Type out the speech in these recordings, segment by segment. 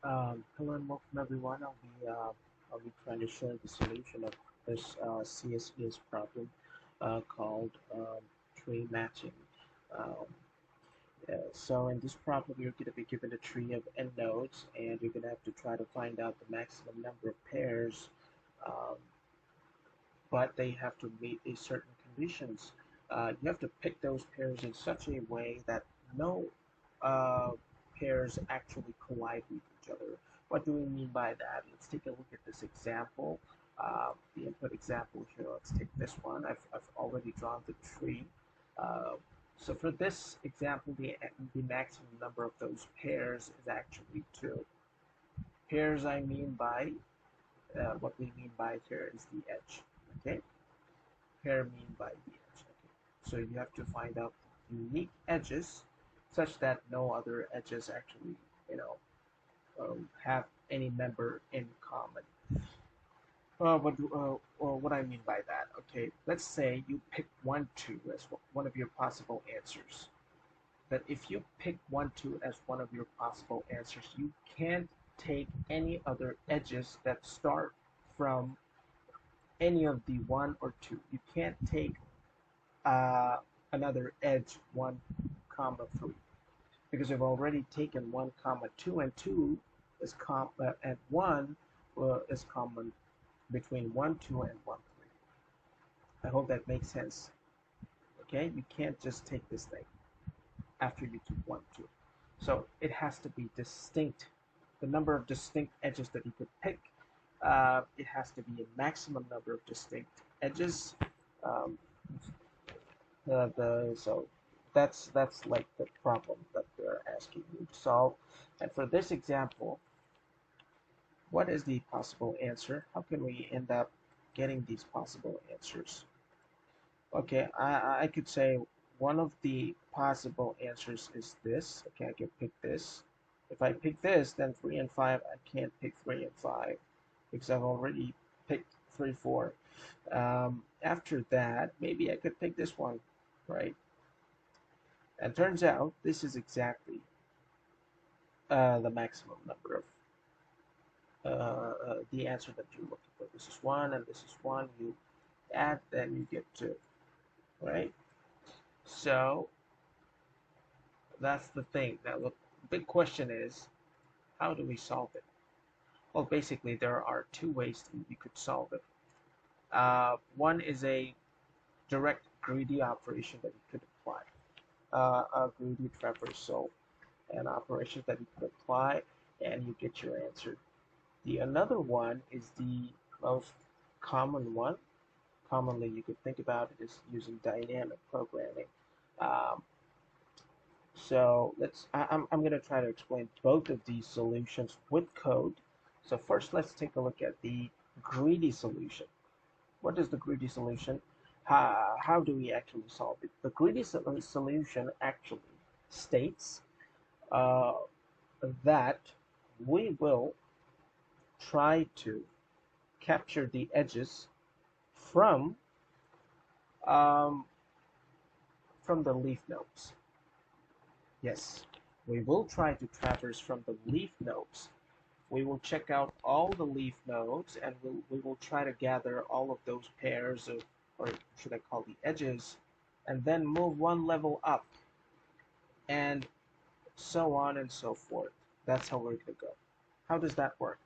Hello and welcome everyone. I'll be trying to share the solution of this CSES problem called tree matching. Um, so in this problem, you're going to be given a tree of n nodes, and you're going to have to try to find out the maximum number of pairs, um, but they have to meet a certain conditions. You have to pick those pairs in such a way that no uh, pairs actually collide with each other. What do we mean by that? Let's take a look at this example. The input example here, let's take this one. I've already drawn the tree. Uh, so for this example, the maximum number of those pairs is actually two. Pairs I mean by, what we mean by here is the edge. Okay, pair mean by the edge. Okay, so you have to find out unique edges such that no other edges actually, you know, have any member in common. What I mean by that? Okay, let's say you pick 1, 2 as one of your possible answers. That if you pick 1, 2 as one of your possible answers, you can't take any other edges that start from any of the 1 or 2. You can't take uh, another edge 1 comma 3 because you've already taken 1 comma 2, and 2 is and 1 is common between 1 2 and 1 3. I hope that makes sense. Okay, you can't just take this thing after you took 1 2, so it has to be distinct. The number of distinct edges that you could pick, it has to be a maximum number of distinct edges. um, so that's like the problem that they're asking you to solve. And for this example, what is the possible answer? How can we end up getting these possible answers? Okay, I could say one of the possible answers is this. Okay, I can pick this. If I pick this, then 3 and 5, I can't pick 3 and 5 because I've already picked 3, 4. After that, maybe I could pick this one, right? And turns out this is exactly the maximum number of the answer that you're looking for. This is 1 and this is 1. You add, then you get 2, right? So that's the thing. Now the big question is, how do we solve it? Well, basically there are two ways that you could solve it. One is a direct greedy operation that you could apply. A greedy traversal, an operation that you could apply and you get your answer. The another one is the most common one. Commonly, you could think about it as using dynamic programming. Um, so I'm going to try to explain both of these solutions with code. So first, let's take a look at the greedy solution. What is the greedy solution? How do we actually solve it? The greedy solution actually states uh, that we will try to capture the edges from um, from the leaf nodes. Yes, we will try to traverse from the leaf nodes. We will check out all the leaf nodes and we will try to gather all of those pairs of, or should I call the edges, and then move one level up and so on and so forth. That's how we're going to go. How does that work?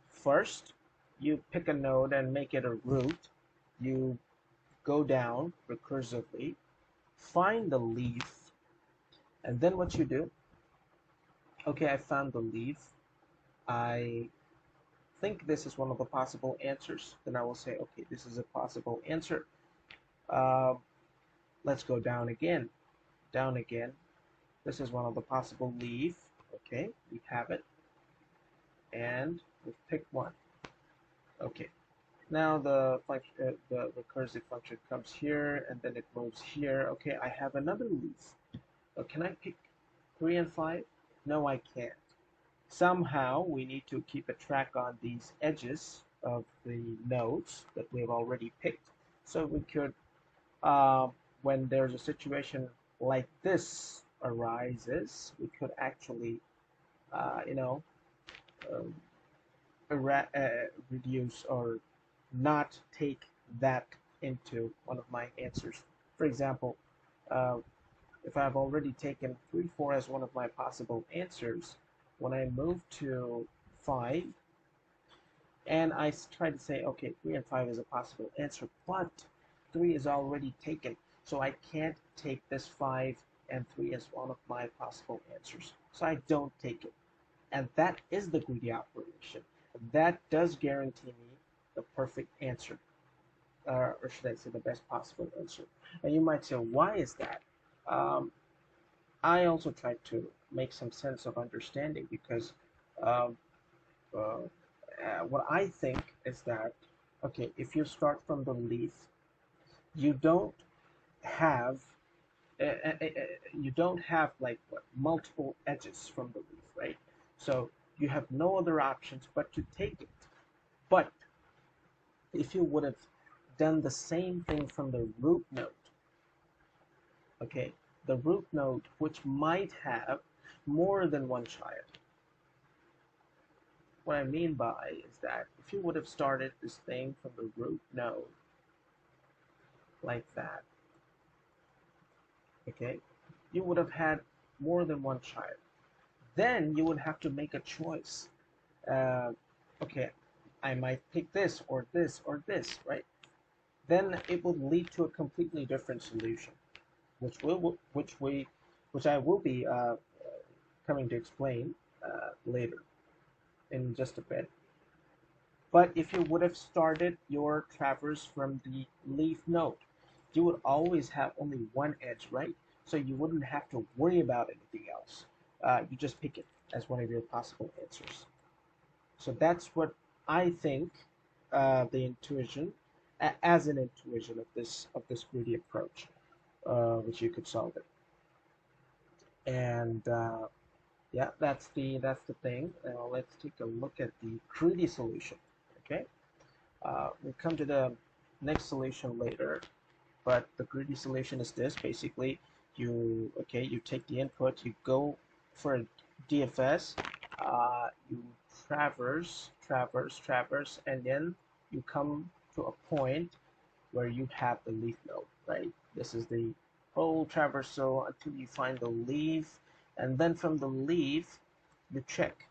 First, you pick a node and make it a root. You go down recursively, find the leaf, and then what you do, okay, I found the leaf. I think this is one of the possible answers. Then I will say, okay, this is a possible answer. Uh, let's go down again. Down again. This is one of the possible leaf. Okay, we have it. And we've picked one. Okay. Now the recursive function comes here and then it moves here. Okay, I have another leaf. Can I pick 3 and 5? No, I can't. Somehow we need to keep a track on these edges of the nodes that we've already picked. So we could, uh, when there's a situation like this arises, we could actually, you know, um, reduce or not take that into one of my answers. For example, uh, if I've already taken 3, 4 as one of my possible answers, when I move to 5, and I try to say, okay, 3 and 5 is a possible answer, but 3 is already taken, so I can't take this 5 and 3 as one of my possible answers. So I don't take it. And that is the greedy operation. That does guarantee me the perfect answer, or should I say the best possible answer. And you might say, why is that? Um, I also try to make some sense of understanding because um, uh, what I think is that, okay, if you start from the leaf, you don't have you don't have like what, multiple edges from the leaf, right? So you have no other options but to take it. But if you would have done the same thing from the root node, okay, the root node which might have more than one child. What I mean by is that if you would have started this thing from the root node like that, okay, you would have had more than one child. Then you would have to make a choice. Uh, okay, I might pick this or this or this, right? Then it would lead to a completely different solution, which I will be coming to explain later in just a bit. But if you would have started your traverse from the leaf node, you would always have only one edge, right? So you wouldn't have to worry about anything else. You just pick it as one of your possible answers. So that's what I think the intuition, as an intuition of this greedy approach, which you could solve it. And yeah, that's the thing. Let's take a look at the greedy solution. Okay, we'll come to the next solution later, but the greedy solution is this. Basically, you take the input, you go for a DFS, you traverse, and then you come to a point where you have the leaf node, right? This is the whole traversal until you find the leaf, and then from the leaf, you check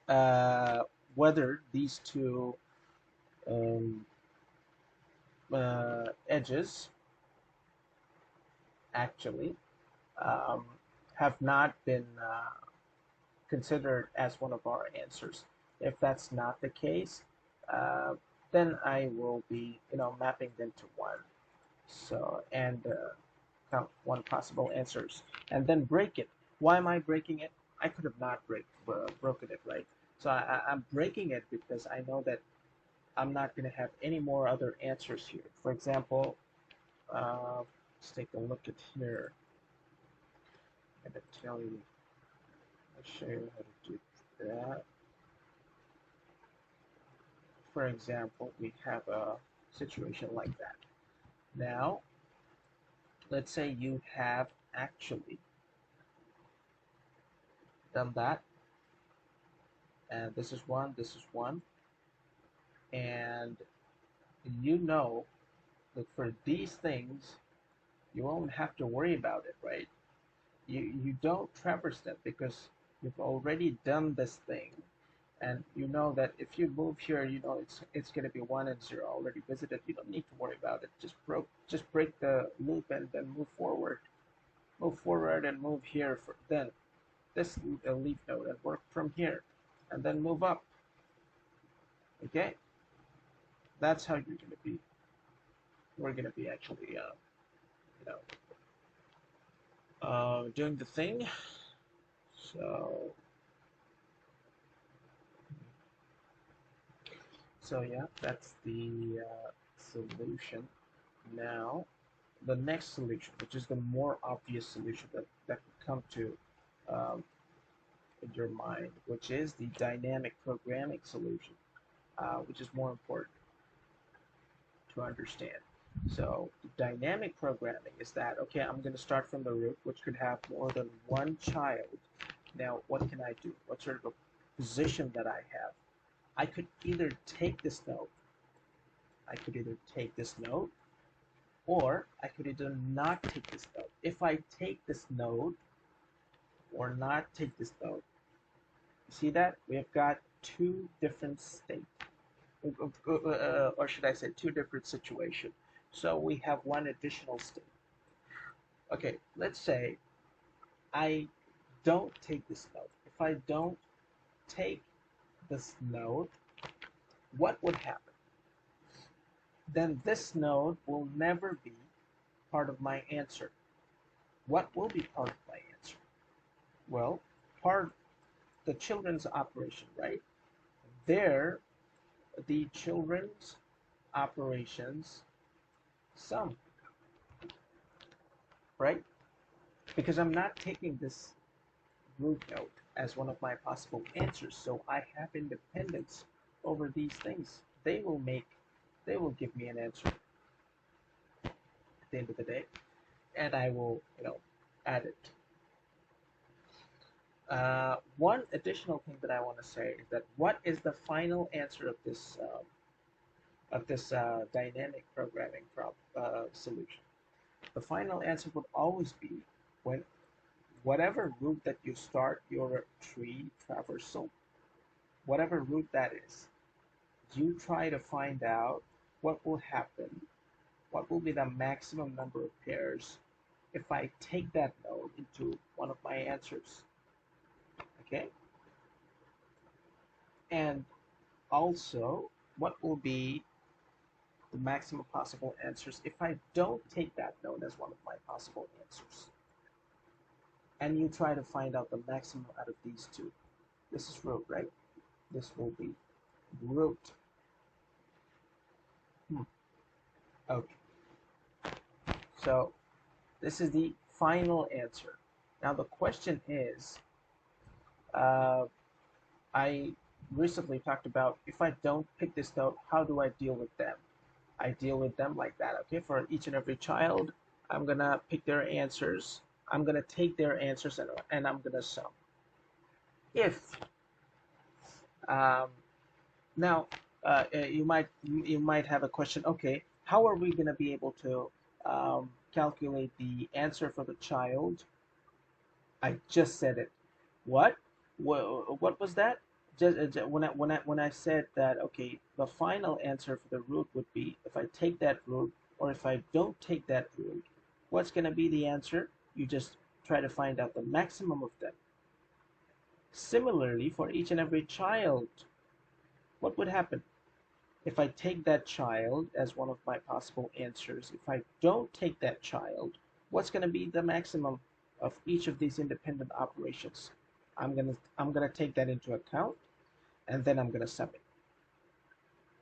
uh, whether these two um, edges actually um, have not been considered as one of our answers. If that's not the case, uh, then I will be, mapping them to one. So, and count one possible answers, and then break it. Why am I breaking it? I could have not broken it, right? So I'm breaking it because I know that I'm not going to have any more other answers here. For example, let's take a look at here. I'm going to tell you, I'll show you how to do that. For example, we have a situation like that. Now, let's say you have actually done that, and this is one, and you know that for these things, you won't have to worry about it, right? You don't traverse them because you've already done this thing, and you know that if you move here, it's going to be 1 and 0 already visited. You don't need to worry about it. Just break the loop and then move forward and move here for then this leaf node and work from here, and then move up. Okay, that's how you're going to be. We're going to be actually, doing the thing. So yeah, that's the solution. Now, the next solution, which is the more obvious solution that could come to um, in your mind, which is the dynamic programming solution, which is more important to understand. So dynamic programming is that, okay, I'm going to start from the root, which could have more than one child. Now, what can I do? What sort of position that I have. I could either take this node, I could either take this node, or I could either not take this node. If I take this node or not take this node, you see that? We've got two different states, or should I say two different situations. So we have one additional state. Okay, let's say I don't take this node. If I don't take this node, what would happen? Then this node will never be part of my answer. What will be part of my answer? Well, part the children's operation, right? There, the children's operations sum, right? Because I'm not taking this root node as one of my possible answers, so I have independence over these things. They will give me an answer at the end of the day, and I will, add it. One additional thing that I want to say is that what is the final answer of this dynamic programming solution? The final answer would always be when whatever route that you start your tree traversal, whatever route that is, you try to find out what will happen, what will be the maximum number of pairs if I take that node into one of my answers. Okay? And also, what will be the maximum possible answers if I don't take that node as one of my possible answers? And you try to find out the maximum out of these two. This is root, right? This will be root. Okay. So this is the final answer. Now the question is, I recently talked about if I don't pick this node, how do I deal with them? I deal with them like that, okay? For each and every child, I'm gonna pick their answers. I'm gonna take their answers and I'm gonna sum. If now you might have a question. Okay, how are we gonna be able to calculate the answer for the child? I just said it. What? What was that? Just when I said that, okay, the final answer for the root would be if I take that root or if I don't take that root, what's going to be the answer? You just try to find out the maximum of them. Similarly, for each and every child, what would happen? If I take that child as one of my possible answers, if I don't take that child, what's going to be the maximum of each of these independent operations? I'm gonna take that into account, and then I'm gonna sum it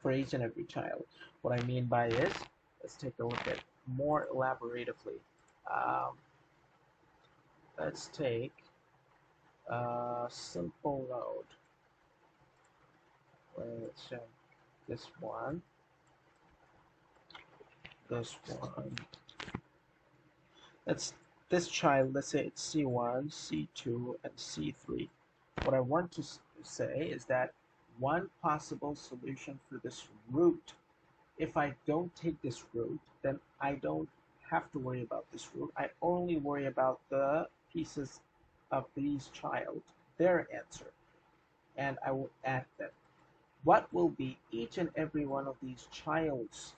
for each and every child. What I mean by is, let's take a look at more elaboratively. Let's take a simple node. Let's show this one, this one. This child, let's say it's C1, C2, and C3. What I want to say is that one possible solution for this root, if I don't take this root, then I don't have to worry about this root. I only worry about the pieces of these child, their answer, and I will add them. What will be each and every one of these child's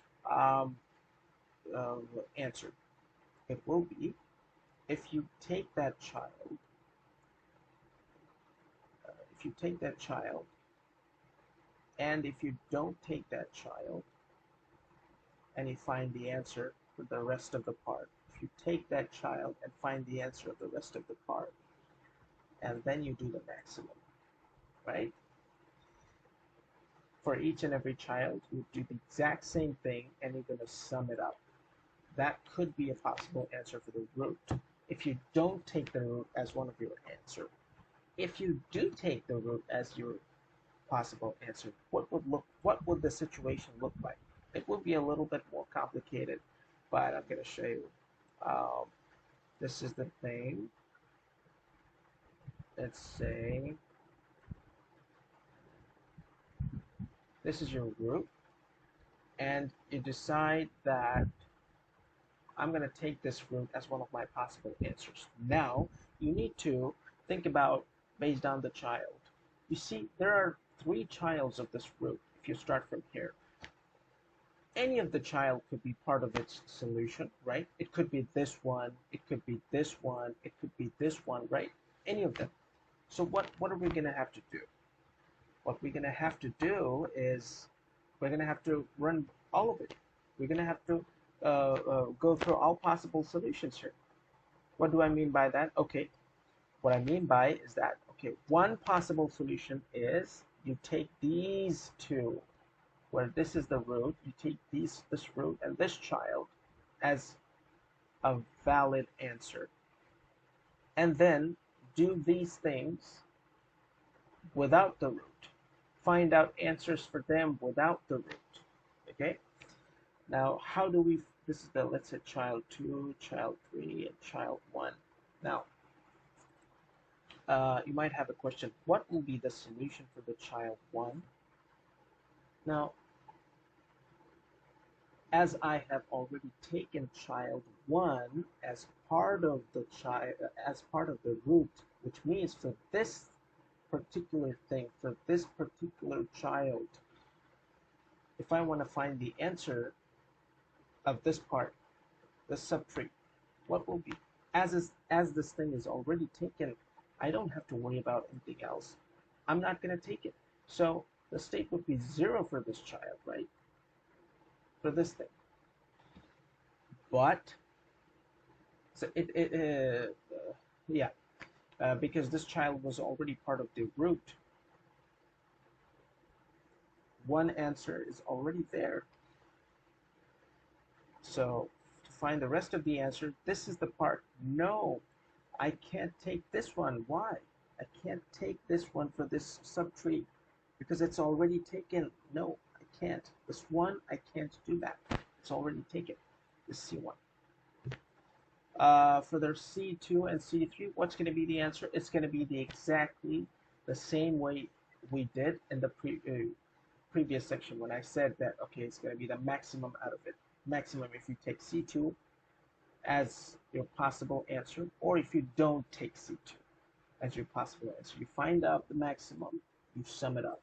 answer? It will be if you take that child, and if you don't take that child, and you find the answer for the rest of the part. If you take that child and find the answer of the rest of the part, and then you do the maximum, right? For each and every child, you do the exact same thing, and you're going to sum it up. That could be a possible answer for the root. If you don't take the root as one of your answer. If you do take the root as your possible answer, what would the situation look like? It will be a little bit more complicated, but I'm going to show you. This is the thing. Let's say this is your root, and you decide that I'm going to take this root as one of my possible answers. Now, you need to think about based on the child. You see, there are three childs of this root. If you start from here, any of the child could be part of its solution, right? It could be this one, it could be this one, it could be this one, right? Any of them. So what are we going to have to do? What we're going to have to do is we're going to have to run all of it. We're going to have to go through all possible solutions here. What do I mean by that? Okay, what I mean by is that, okay, one possible solution is you take these two, where this is the root, you take this root and this child as a valid answer. And then do these things without the root. Find out answers for them without the root. Okay? Now, how do we, this is the, let's say, child 2, child 3, and child 1. Now, you might have a question, what will be the solution for the child 1? Now, as I have already taken child 1 as part of the child, as part of the root, which means for this particular thing, for this particular child, if I want to find the answer of this part, the subtree, what will be? As this thing is already taken, I don't have to worry about anything else. I'm not going to take it. So the state would be 0 for this child, right? For this thing. But, so because this child was already part of the root, one answer is already there. So to find the rest of the answer, this is the part. No, I can't take this one. Why? I can't take this one for this subtree because it's already taken. No, I can't. This one, I can't do that. It's already taken. This C1. For their C2 and C3, what's going to be the answer? It's going to be exactly the same way we did in the previous section when I said that, okay, it's going to be the maximum out of it. Maximum if you take C2 as your possible answer, or if you don't take C2 as your possible answer. You find out the maximum, you sum it up.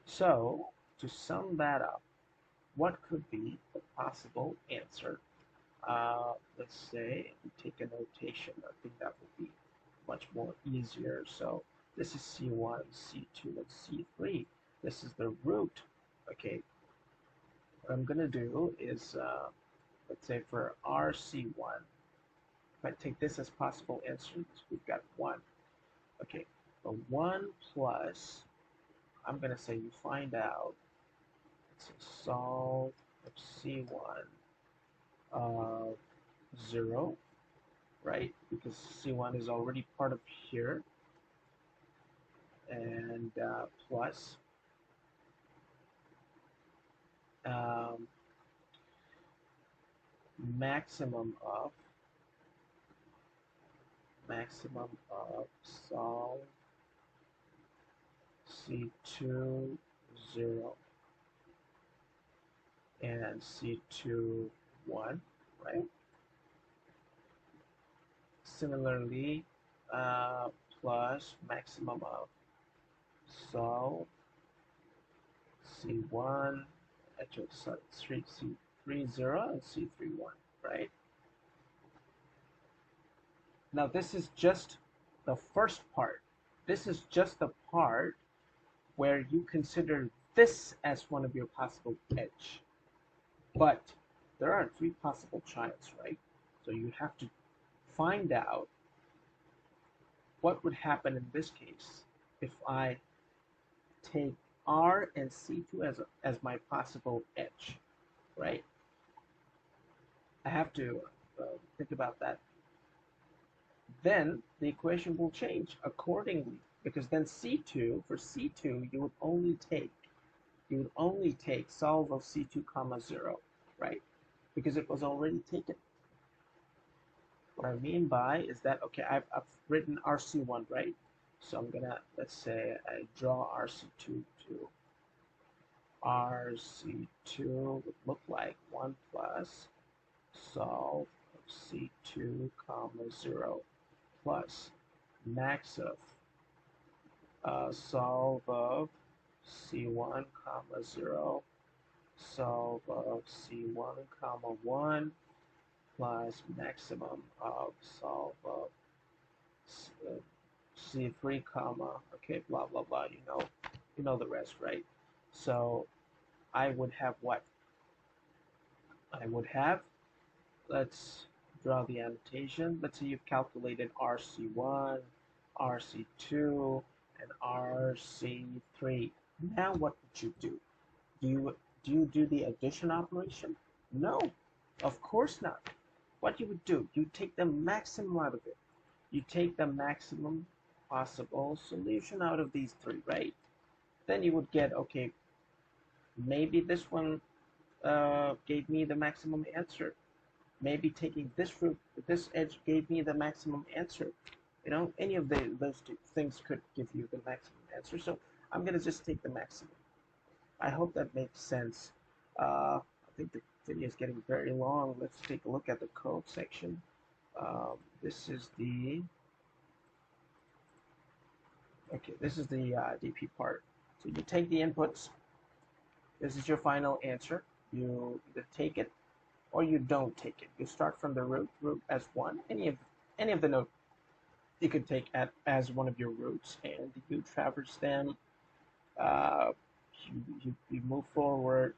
So, to sum that up, what could be the possible answer? Let's say we take a notation. I think that would be much more easier. So this is C1, C2, and C3. This is the root. Okay. What I'm going to do is, let's say for RC1, if I take this as possible answers, we've got 1. Okay. The 1 plus, I'm going to say you find out, so solve C1 of 0, right? Because C1 is already part of here, and plus maximum of solve C2 0 and C2 1, right? Similarly, plus maximum of solve C1, actually, sorry, C3 0 and C3 1, right? Now, this is just the first part. This is just the part where you consider this as one of your possible edge. But there are 3 possible childs, right? So you have to find out what would happen in this case if I take R and C2 as my possible edge, right? I have to think about that. Then the equation will change accordingly, because then C2, for C2, you would only take solve of C2 comma 0, right? Because it was already taken. What I mean by is that, okay, I've written RC1, right? So I'm gonna, let's say I draw RC2 too. RC2 would look like 1 plus solve of C2 comma 0 plus max of solve of C1 comma 0 solve of C1 comma 1 plus maximum of solve of C3 comma, okay, blah blah blah, you know the rest, right? So I would have what? I would have, let's draw the annotation. Let's say you've calculated RC1, RC2, and RC3. Now what would you do? Do you do the addition operation? No, of course not. What you would do, you take the maximum out of it. You take the maximum possible solution out of these three, right? Then you would get, okay, maybe this one gave me the maximum answer. Maybe taking this root, this edge gave me the maximum answer. Any of those two things could give you the maximum answer. So I'm going to just take the maximum. I hope that makes sense. I think the video is getting very long. Let's take a look at the code section. This is the DP part. So you take the inputs. This is your final answer. You either take it or you don't take it. You start from the root as 1. Any of the node you could take as one of your roots, and you traverse them. You move forward.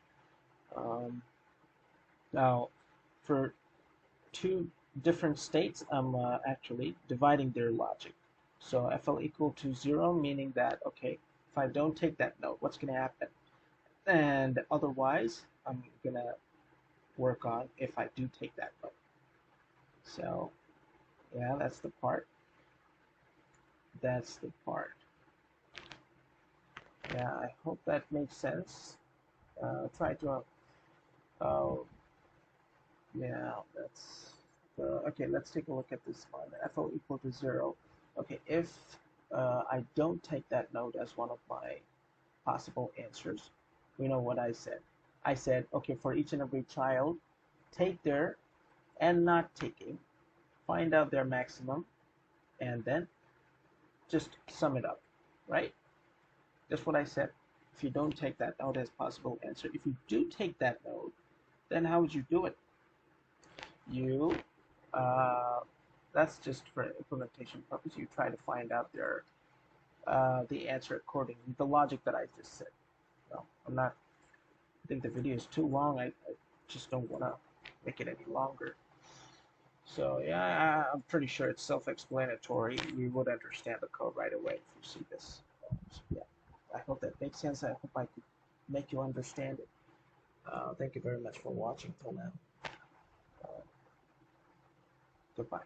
Now, for two different states, I'm actually dividing their logic. So FL equal to 0, meaning that, okay, if I don't take that node, what's going to happen? And otherwise, I'm going to work on if I do take that node. So, yeah, that's the part. That's the part. Yeah, I hope that makes sense. Try to, yeah, that's okay, let's take a look at this one. FL equal to 0. Okay, if I don't take that node as one of my possible answers, you know what I said. I said, okay, for each and every child, take their and not taking, find out their maximum, and then just sum it up, right? That's what I said. If you don't take that node as possible answer, if you do take that node, then how would you do it? You, that's just for implementation purpose. You try to find out the answer accordingly, the logic that I just said. No, I think the video is too long. I just don't want to make it any longer. So yeah, I'm pretty sure it's self-explanatory. You would understand the code right away if you see this. So, yeah, I hope that makes sense. I hope I could make you understand it. Thank you very much for watching till now. Goodbye.